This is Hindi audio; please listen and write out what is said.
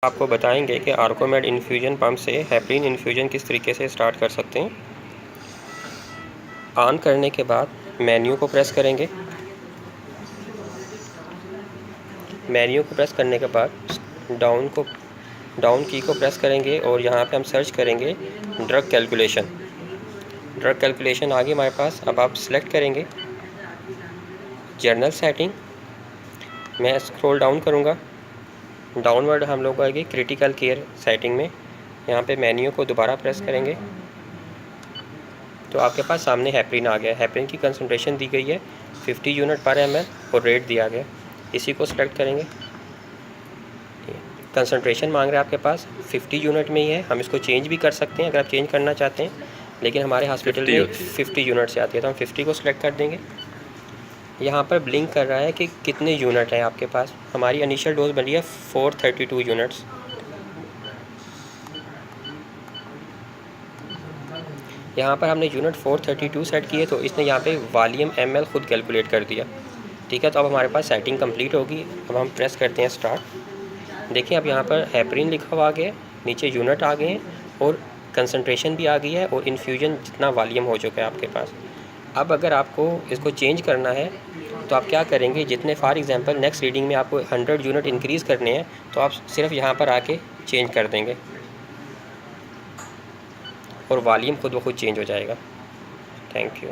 आपको बताएंगे कि आर्कोमेड इन्फ्यूजन पंप से हेपरिन इन्फ्यूजन किस तरीके से स्टार्ट कर सकते हैं। ऑन करने के बाद मेन्यू को प्रेस करेंगे। मेन्यू को प्रेस करने के बाद डाउन की को प्रेस करेंगे और यहाँ पे हम सर्च करेंगे ड्रग कैलकुलेशन। ड्रग कैलकुलेशन आ गई हमारे पास। अब आप सिलेक्ट करेंगे जर्नल सेटिंग। मैं स्क्रॉल डाउन करूँगा, डाउनवर्ड हम लोग आएंगे क्रिटिकल केयर सेटिंग में। यहाँ पे मेन्यू को दोबारा प्रेस करेंगे तो आपके पास सामने हेपरिन आ गया। हेपरिन की कंसंट्रेशन दी गई है 50 यूनिट पर ml और रेट दिया गया। इसी को सिलेक्ट करेंगे। कंसंट्रेशन मांग रहे हैं आपके पास 50 यूनिट में ही है। हम इसको चेंज भी कर सकते हैं अगर आप चेंज करना चाहते हैं, लेकिन हमारे हॉस्पिटल में 50 यूनिट से आती है तो हम 50 को सिलेक्ट कर देंगे। यहाँ पर ब्लिंक कर रहा है कि कितने यूनिट हैं आपके पास। हमारी इनिशियल डोज बनी है 432 यूनिट्स। यहाँ पर हमने यूनिट 432 सेट किए तो इसने यहाँ पे वॉल्यूम ml खुद कैलकुलेट कर दिया। ठीक है, तो अब हमारे पास सेटिंग कंप्लीट होगी। अब हम प्रेस करते हैं स्टार्ट। देखिए अब यहाँ पर हेपरिन लिखा हुआ आ गया है, नीचे यूनिट आ गए हैं और कंसंट्रेशन भी आ गई है और इन्फ्यूजन जितना वॉल्यूम हो चुका है आपके पास। अब अगर आपको इसको चेंज करना है तो आप क्या करेंगे, जितने फॉर एग्जांपल नेक्स्ट रीडिंग में आपको 100 यूनिट इंक्रीज़ करने हैं तो आप सिर्फ यहाँ पर आके चेंज कर देंगे और वॉल्यूम खुद ब खुद चेंज हो जाएगा। Thank you.